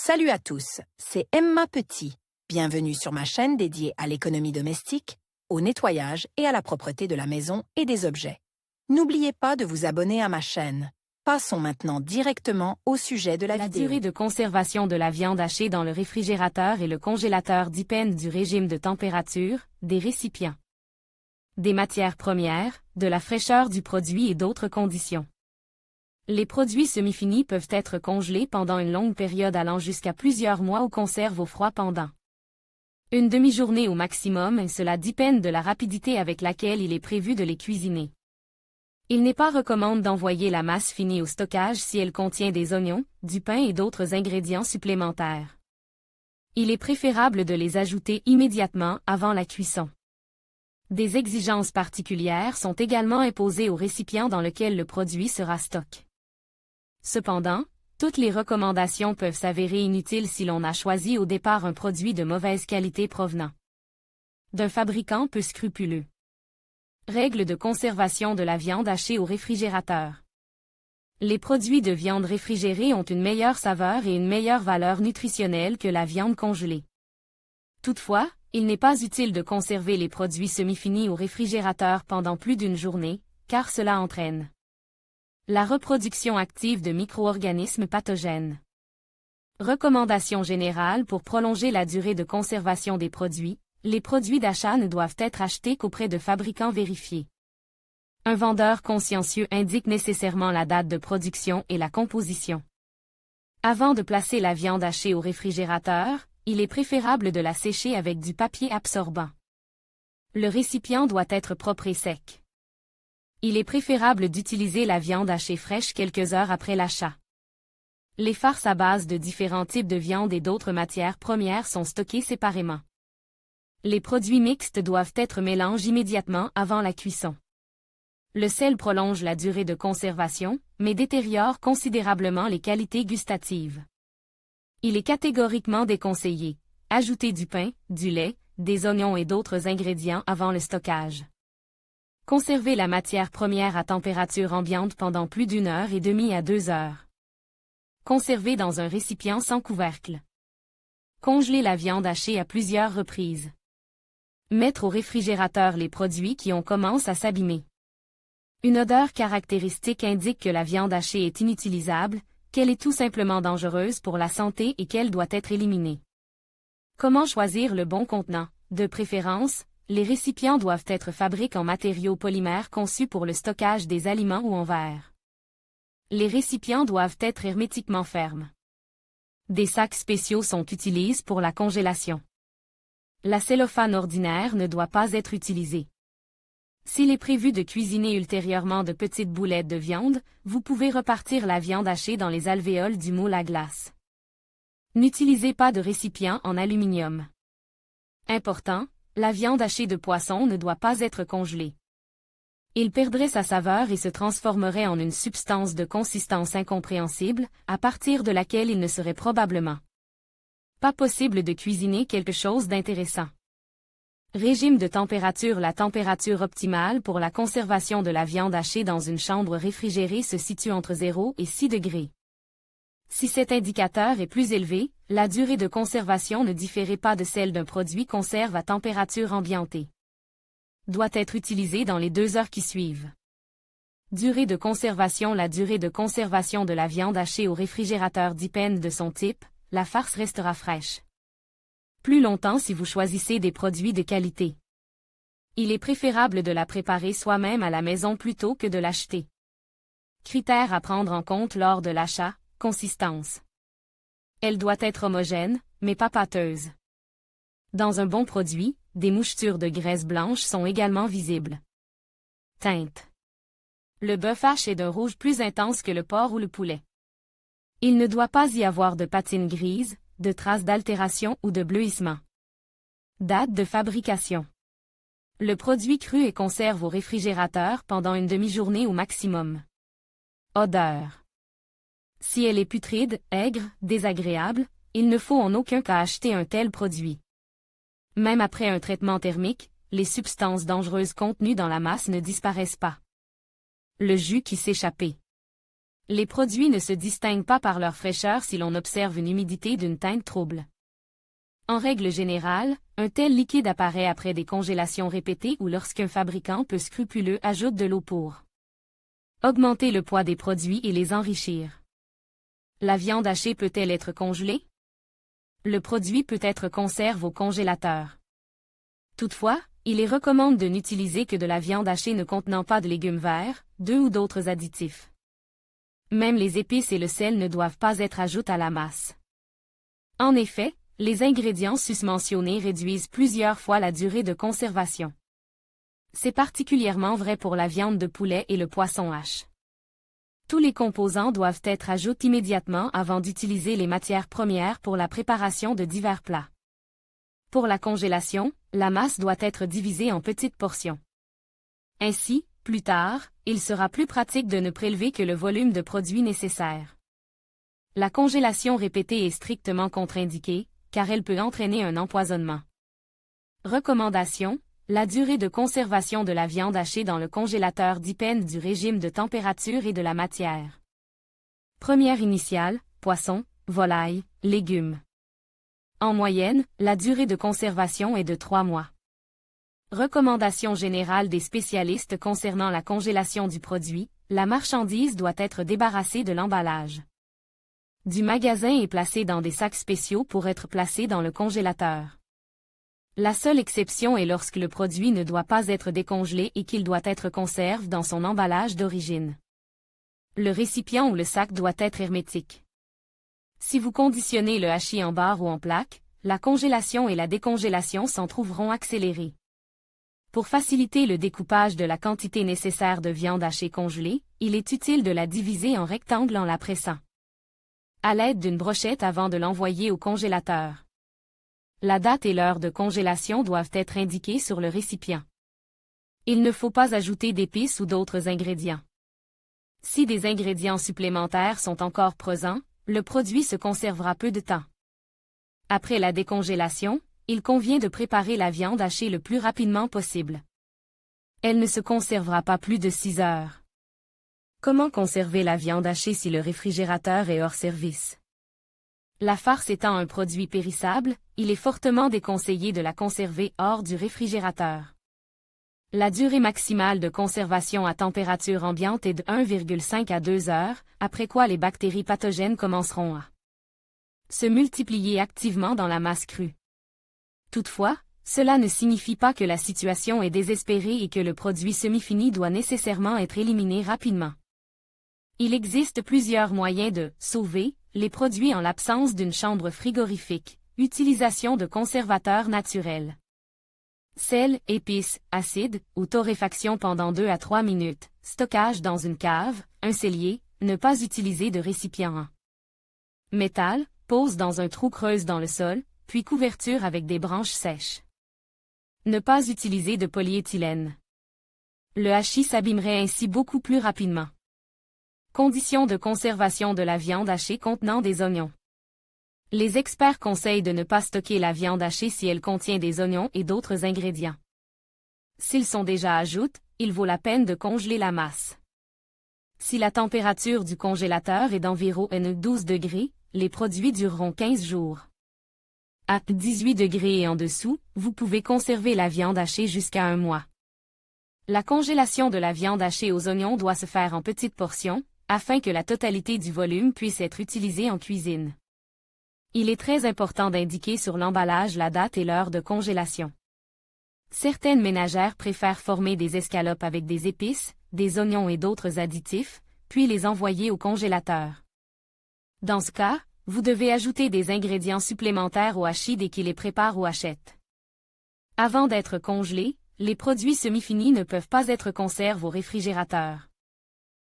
Salut à tous, c'est Emma Petit. Bienvenue sur ma chaîne dédiée à l'économie domestique, au nettoyage et à la propreté de la maison et des objets. N'oubliez pas de vous abonner à ma chaîne. Passons maintenant directement au sujet de la vidéo. La durée de conservation de la viande hachée dans le réfrigérateur et le congélateur dépendent du régime de température, des récipients, des matières premières, de la fraîcheur du produit et d'autres conditions. Les produits semi-finis peuvent être congelés pendant une longue période allant jusqu'à plusieurs mois ou conservent au froid pendant une demi-journée au maximum et cela dépend de la rapidité avec laquelle il est prévu de les cuisiner. Il n'est pas recommandé d'envoyer la masse finie au stockage si elle contient des oignons, du pain et d'autres ingrédients supplémentaires. Il est préférable de les ajouter immédiatement avant la cuisson. Des exigences particulières sont également imposées au récipient dans lequel le produit sera stocké. Cependant, toutes les recommandations peuvent s'avérer inutiles si l'on a choisi au départ un produit de mauvaise qualité provenant d'un fabricant peu scrupuleux. Règles de conservation de la viande hachée au réfrigérateur. Les produits de viande réfrigérée ont une meilleure saveur et une meilleure valeur nutritionnelle que la viande congelée. Toutefois, il n'est pas utile de conserver les produits semi-finis au réfrigérateur pendant plus d'une journée, car cela entraîne la reproduction active de micro-organismes pathogènes. Recommandations générales pour prolonger la durée de conservation des produits. Les produits d'achat ne doivent être achetés qu'auprès de fabricants vérifiés. Un vendeur consciencieux indique nécessairement la date de production et la composition. Avant de placer la viande hachée au réfrigérateur, il est préférable de la sécher avec du papier absorbant. Le récipient doit être propre et sec. Il est préférable d'utiliser la viande hachée fraîche quelques heures après l'achat. Les farces à base de différents types de viande et d'autres matières premières sont stockées séparément. Les produits mixtes doivent être mélangés immédiatement avant la cuisson. Le sel prolonge la durée de conservation, mais détériore considérablement les qualités gustatives. Il est catégoriquement déconseillé. Ajouter du pain, du lait, des oignons et d'autres ingrédients avant le stockage. Conserver la matière première à température ambiante pendant plus d'une heure et demie à 2 heures. Conserver dans un récipient sans couvercle. Congeler la viande hachée à plusieurs reprises. Mettre au réfrigérateur les produits qui ont commencé à s'abîmer. Une odeur caractéristique indique que la viande hachée est inutilisable, qu'elle est tout simplement dangereuse pour la santé et qu'elle doit être éliminée. Comment choisir le bon contenant? De préférence, les récipients doivent être fabriqués en matériaux polymères conçus pour le stockage des aliments ou en verre. Les récipients doivent être hermétiquement fermes. Des sacs spéciaux sont utilisés pour la congélation. La cellophane ordinaire ne doit pas être utilisée. S'il est prévu de cuisiner ultérieurement de petites boulettes de viande, vous pouvez repartir la viande hachée dans les alvéoles du moule à glace. N'utilisez pas de récipient en aluminium. Important, la viande hachée de poisson ne doit pas être congelée. Il perdrait sa saveur et se transformerait en une substance de consistance incompréhensible, à partir de laquelle il ne serait probablement pas possible de cuisiner quelque chose d'intéressant. Régime de température. La température optimale pour la conservation de la viande hachée dans une chambre réfrigérée se situe entre 0 et 6 degrés. Si cet indicateur est plus élevé, la durée de conservation ne différerait pas de celle d'un produit conserve à température ambiantée. Doit être utilisé dans les 2 heures qui suivent. Durée de conservation. La durée de conservation de la viande hachée au réfrigérateur dépend de son type. La farce restera fraîche plus longtemps si vous choisissez des produits de qualité. Il est préférable de la préparer soi-même à la maison plutôt que de l'acheter. Critères à prendre en compte lors de l'achat. Consistance. Elle doit être homogène, mais pas pâteuse. Dans un bon produit, des mouchetures de graisse blanche sont également visibles. Teinte. Le bœuf hache est d'un rouge plus intense que le porc ou le poulet. Il ne doit pas y avoir de patines grises, de traces d'altération ou de bleuissement. Date de fabrication. Le produit cru est conservé au réfrigérateur pendant une demi-journée au maximum. Odeur. Si elle est putride, aigre, désagréable, il ne faut en aucun cas acheter un tel produit. Même après un traitement thermique, les substances dangereuses contenues dans la masse ne disparaissent pas. Le jus qui s'échappait. Les produits ne se distinguent pas par leur fraîcheur si l'on observe une humidité d'une teinte trouble. En règle générale, un tel liquide apparaît après des congélations répétées ou lorsqu'un fabricant peu scrupuleux ajoute de l'eau pour augmenter le poids des produits et les enrichir. La viande hachée peut-elle être congelée? Le produit peut être conservé au congélateur. Toutefois, il est recommandé de n'utiliser que de la viande hachée ne contenant pas de légumes verts, d'œufs ou d'autres additifs. Même les épices et le sel ne doivent pas être ajoutés à la masse. En effet, les ingrédients susmentionnés réduisent plusieurs fois la durée de conservation. C'est particulièrement vrai pour la viande de poulet et le poisson hache. Tous les composants doivent être ajoutés immédiatement avant d'utiliser les matières premières pour la préparation de divers plats. Pour la congélation, la masse doit être divisée en petites portions. Ainsi, plus tard, il sera plus pratique de ne prélever que le volume de produits nécessaire. La congélation répétée est strictement contre-indiquée, car elle peut entraîner un empoisonnement. Recommandation: la durée de conservation de la viande hachée dans le congélateur dépend du régime de température et de la matière. Première initiale: poisson, volaille, légumes. En moyenne, la durée de conservation est de 3 mois. Recommandation générale des spécialistes concernant la congélation du produit: la marchandise doit être débarrassée de l'emballage du magasin et placée dans des sacs spéciaux pour être placée dans le congélateur. La seule exception est lorsque le produit ne doit pas être décongelé et qu'il doit être conservé dans son emballage d'origine. Le récipient ou le sac doit être hermétique. Si vous conditionnez le hachis en barre ou en plaque, la congélation et la décongélation s'en trouveront accélérées. Pour faciliter le découpage de la quantité nécessaire de viande hachée congelée, il est utile de la diviser en rectangles en la pressant à l'aide d'une brochette avant de l'envoyer au congélateur. La date et l'heure de congélation doivent être indiquées sur le récipient. Il ne faut pas ajouter d'épices ou d'autres ingrédients. Si des ingrédients supplémentaires sont encore présents, le produit se conservera peu de temps. Après la décongélation, il convient de préparer la viande hachée le plus rapidement possible. Elle ne se conservera pas plus de 6 heures. Comment conserver la viande hachée si le réfrigérateur est hors service? La farce étant un produit périssable, il est fortement déconseillé de la conserver hors du réfrigérateur. La durée maximale de conservation à température ambiante est de 1,5 à 2 heures, après quoi les bactéries pathogènes commenceront à se multiplier activement dans la masse crue. Toutefois, cela ne signifie pas que la situation est désespérée et que le produit semi-fini doit nécessairement être éliminé rapidement. Il existe plusieurs moyens de sauver les produits en l'absence d'une chambre frigorifique: utilisation de conservateurs naturels, sel, épices, acide, ou torréfaction pendant 2 à 3 minutes, stockage dans une cave, un cellier, ne pas utiliser de récipient en métal, pose dans un trou creuse dans le sol, puis couverture avec des branches sèches. Ne pas utiliser de polyéthylène. Le hachis s'abîmerait ainsi beaucoup plus rapidement. Conditions de conservation de la viande hachée contenant des oignons. Les experts conseillent de ne pas stocker la viande hachée si elle contient des oignons et d'autres ingrédients. S'ils sont déjà ajoutés, il vaut la peine de congeler la masse. Si la température du congélateur est d'environ 12 degrés, les produits dureront 15 jours. À 18 degrés et en dessous, vous pouvez conserver la viande hachée jusqu'à 1 mois. La congélation de la viande hachée aux oignons doit se faire en petites portions, afin que la totalité du volume puisse être utilisée en cuisine. Il est très important d'indiquer sur l'emballage la date et l'heure de congélation. Certaines ménagères préfèrent former des escalopes avec des épices, des oignons et d'autres additifs, puis les envoyer au congélateur. Dans ce cas, vous devez ajouter des ingrédients supplémentaires au hachis dès qu'il les prépare ou achète. Avant d'être congelés, les produits semi-finis ne peuvent pas être conservés au réfrigérateur.